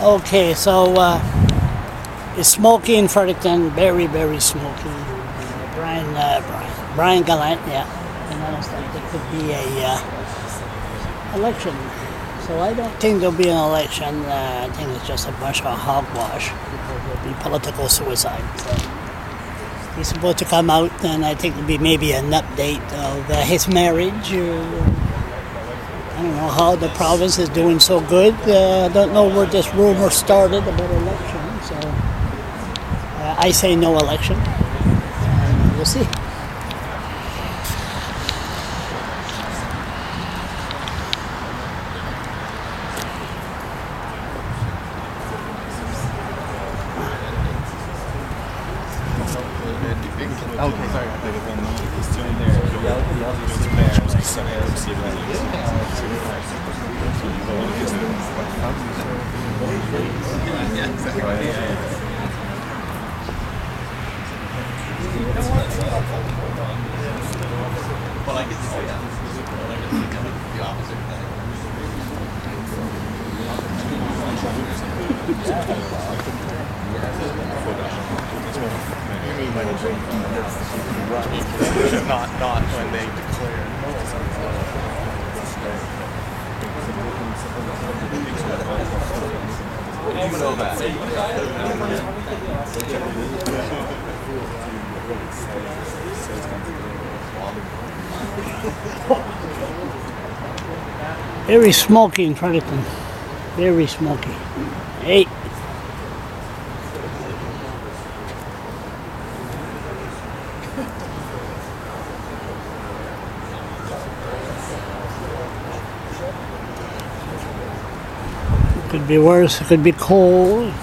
Okay, so it's smoky in Fredericton, very, very smoky. Brian Gallant, yeah, announced that there could be a election. So I don't think there'll be an election. I think it's just a bunch of hogwash. There'll be political suicide. So he's supposed to come out, and I think there'll be maybe an update of his marriage. I don't know how the province is doing so good. I don't know where this rumor started about election. So I say no election. And we'll see. Okay, sorry. Well, I could say that. The opposite thing. Not when they declare. You know that. Very smoky in Fredericton. Very smoky. Hey. It could be worse, it could be cold.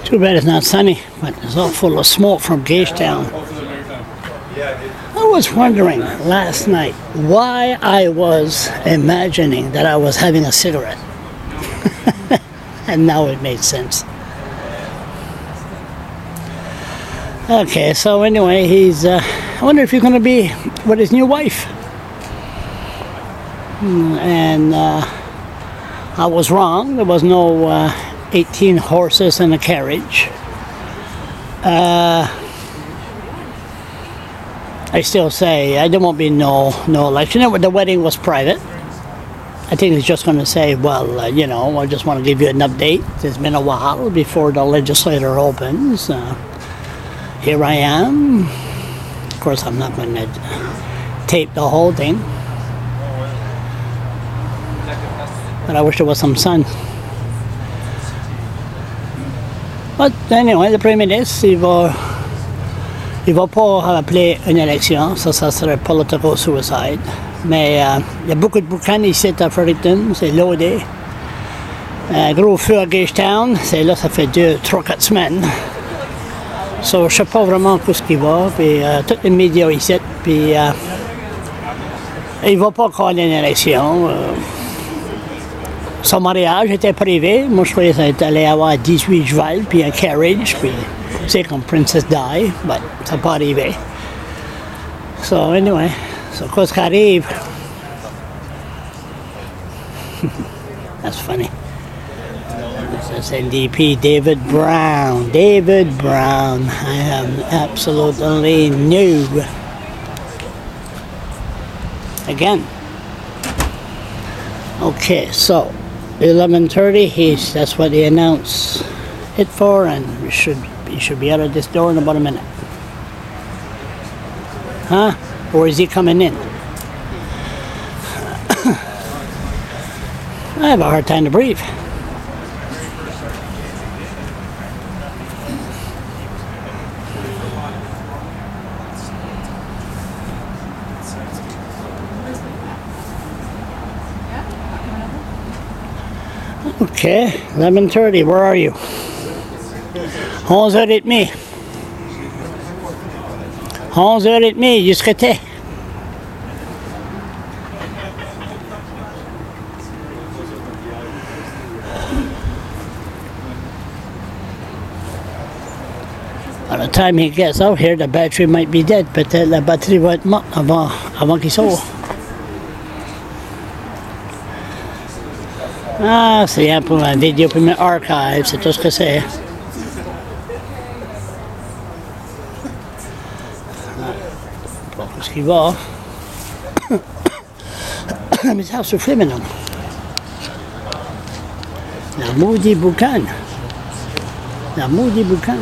Too bad it's not sunny, but it's all full of smoke from Gagetown. I was wondering last night why I was imagining that I was having a cigarette. And now it made sense. Okay, so anyway, I wonder if he's going to be with his new wife. And I was wrong. There was no 18 horses and a carriage. I still say there won't be no election. The wedding was private. I think he's just going to say, well, I just want to give you an update. It's been a while before the legislature opens. Here I am. Of course, I'm not going to tape the whole thing. But I wish there was some sun. But anyway, le premier ministre, il va pas appeler une élection, ça serait political suicide. Mais il y a beaucoup de boucanes ici à Fredericton, c'est loadé. Gros feu à Gagetown, c'est là, ça fait 2, 3, 4 semaines. So, je sais pas vraiment où ce qu'il va, puis tous les médias ici, puis il va pas caller une élection. Son mariage était privé. Moi, je croyais qu'il allait avoir 18 chevals, puis un carriage, puis c'est comme Princess Di, mais ça n'a pas arrivé. So, anyway, qu'est-ce qui arrive? That's funny. This NDP, David Brown. I am absolutely new. Again. Okay, so 11:30. That's what they announced it for, and he should be out of this door in about a minute. Huh? Or is he coming in? I have a hard time to breathe. Okay, 11:30, where are you? 11h30. 11h30 jusqu'à thé. By the time he gets out here, the battery might be dead, peut-être la batterie va être morte avant qu'il sorte. Ah, c'est un pour un vidéo pour mes archives, c'est tout ce que c'est. Pas ce qu'il va. Mais ça souffle maintenant. La maudit boucan. La maudit boucan.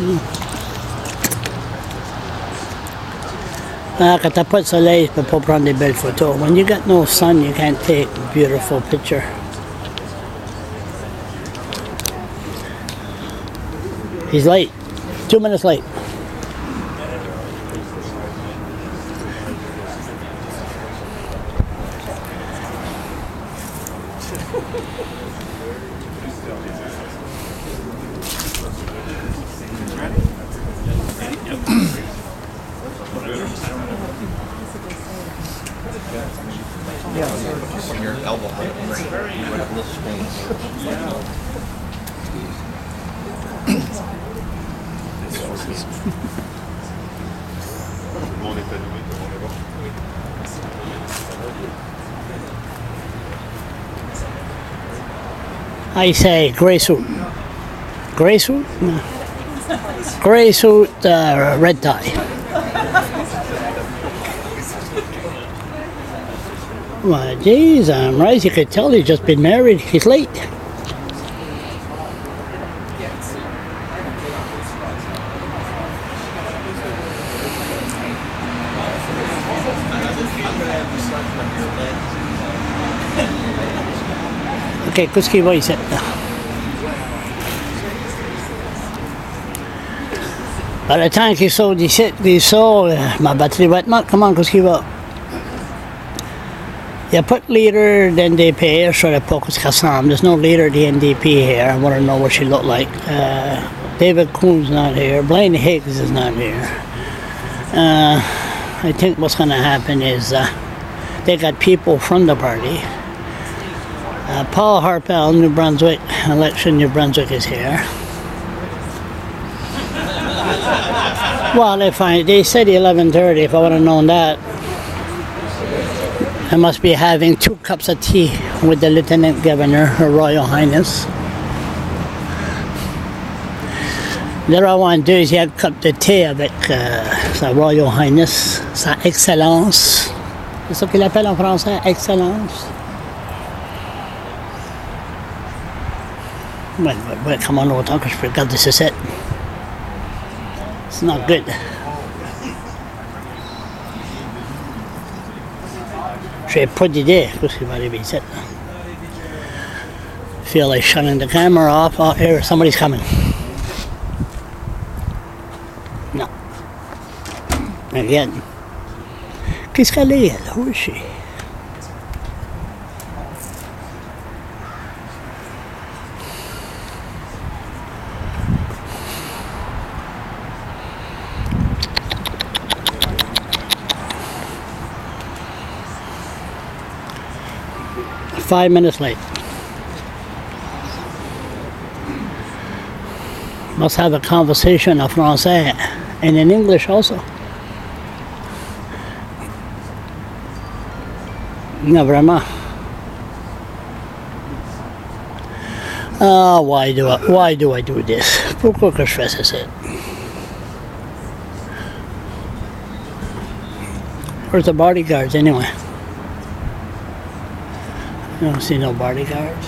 Ah, quand t'as pas de soleil, tu peux pas prendre des belles photos. When you got no sun, you can't take a beautiful picture. He's late. 2 minutes late. From your elbow, right up this screen. I say gray suit. Gray suit? No. Gray suit, red tie. Well, geez, I'm right. You could tell he's just been married. He's late. Ok, qu'est-ce qu'il va ici? Par le temps qu'il sort d'ici, ma batterie va être morte. Comment, qu'est-ce qu'il va? Il n'y a pas de leader d'NDP, je ne saurais pas ce qu'elle ressemble. There's no leader of the NDP here. I want to know what she looked like. David Coon's not here. Blaine Higgs is not here. I think what's going to happen is they got people from the party. Paul Harpel, New Brunswick, election New Brunswick is here. Well, they said 11:30. If I would have known that, I must be having 2 cups of tea with the Lieutenant Governor, Her Royal Highness. Là, I want to do is have a cup de thé avec Sa Royal Highness, Sa Excellence. C'est ça qu'il appelle en français, Excellence. Ouais, comment longtemps que je peux regarder ce set? It's not good. J'ai pas d'idée de ce qui va arriver ici. Feel like shutting the camera off. Oh, here, somebody's coming. No. Again. Qu'est-ce qu'elle est, elle? Who is she? Five minutes late. Must have a conversation en français and in English also. Non, vraiment. Oh, why do I do this? Pourquoi que je fais ça? Where's the bodyguards anyway? I don't see no bodyguards.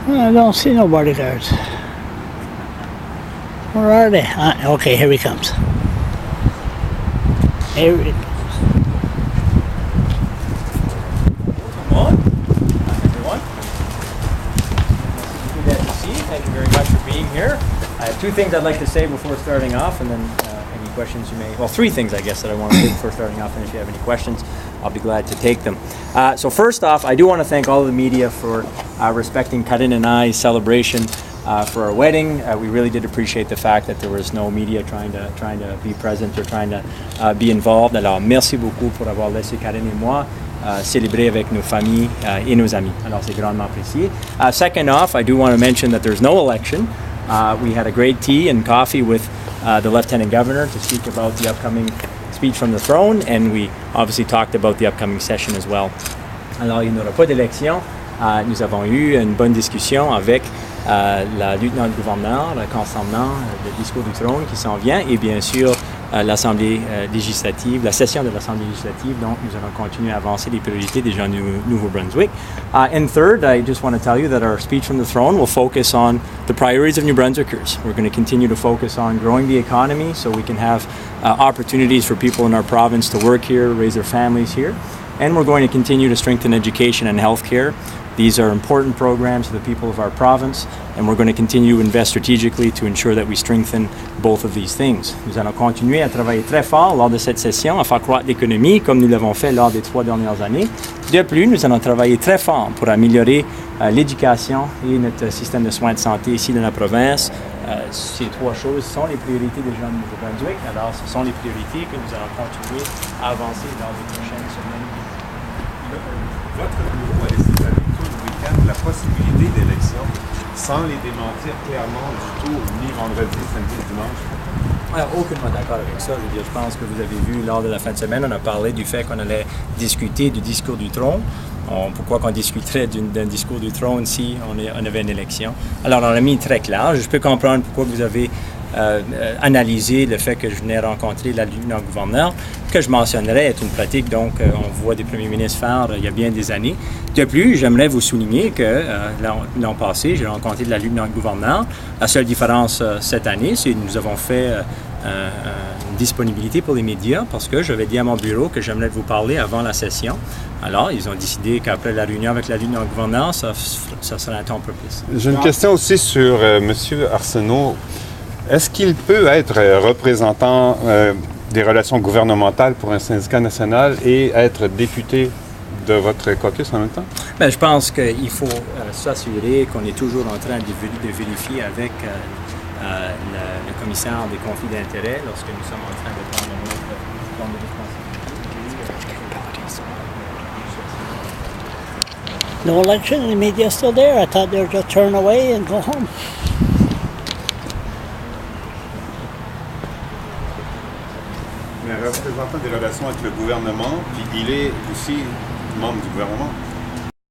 I don't see no bodyguards. Where are they? Okay, here he comes. Here he comes. Come on, everyone. Good to see you. Thank you very much for being here. I have 2 things I'd like to say before starting off, and then any questions you may. Well, 3 things I guess that I want to say before starting off, and if you have any questions, I'll be glad to take them. So first off, I do want to thank all of the media for respecting Karin and I's celebration for our wedding. We really did appreciate the fact that there was no media trying to be present or trying to be involved. Alors, merci beaucoup pour avoir laissé Karen et moi célébrer avec nos familles et nos amis. Alors, c'est grandement apprécié. Second off, I do want to mention that there's no election. We had a great tea and coffee with the Lieutenant Governor to speak about the upcoming speech from the throne, and we obviously talked about the upcoming session as well. Alors, il n'y aura pas d'élection. Nous avons eu une bonne discussion avec la lieutenant-gouverneur concernant le discours du trône qui s'en vient et bien sûr l'Assemblée législative, la session de l'Assemblée législative. Donc, nous allons continuer à avancer les priorités des gens du Nouveau-Brunswick. And third, I just want to tell you that our speech from the throne will focus on the priorities of New Brunswickers. We're going to continue to focus on growing the economy so we can have opportunities for people in our province to work here, raise their families here. And we're going to continue to strengthen education and healthcare. These are important programs for the people of our province, and we're going to continue to invest strategically to ensure that we strengthen both of these things. Nous allons continuer à travailler très fort lors de cette session à faire croître l'économie, comme nous l'avons fait lors des 3 dernières années. De plus, nous allons travailler très fort pour améliorer l'éducation et notre système de soins de santé ici dans la province. Ces 3 choses sont les priorités des gens du Nouveau-Brunswick. Alors, ce sont les priorités que nous allons continuer à avancer dans les prochaines semaines. Votre bureau a laissé saluer tout le week-end la possibilité d'élection sans les démentir clairement du tout, ni vendredi, samedi, dimanche. Alors, aucunement d'accord avec ça. Je veux dire, je pense que vous avez vu lors de la fin de semaine, on a parlé du fait qu'on allait discuter du discours du trône. Pourquoi qu'on discuterait d'un discours du trône si on avait une élection? Alors, on a mis très clair. Je peux comprendre pourquoi vous avez analysé le fait que je venais rencontrer la lieutenant-gouverneur, que je mentionnerais est une pratique, donc on voit des premiers ministres faire il y a bien des années. De plus, j'aimerais vous souligner que l'an passé, j'ai rencontré la lieutenant-gouverneur. La seule différence cette année, c'est que nous avons fait une disponibilité pour les médias parce que j'avais dit à mon bureau que j'aimerais vous parler avant la session. Alors, ils ont décidé qu'après la réunion avec la lieutenant-gouverneur, ça serait un temps propice. J'ai une question aussi sur M. Arsenault. Est-ce qu'il peut être représentant des relations gouvernementales pour un syndicat national et être député de votre caucus en même temps? Bien, je pense qu'il faut s'assurer qu'on est toujours en train de vérifier avec le commissaire des conflits d'intérêts lorsque nous sommes en train de prendre notre plan de responsabilité. No election, the media still there. I thought they would just turn away and go home. Mais représentant des relations avec le gouvernement, puis il est aussi membre du gouvernement.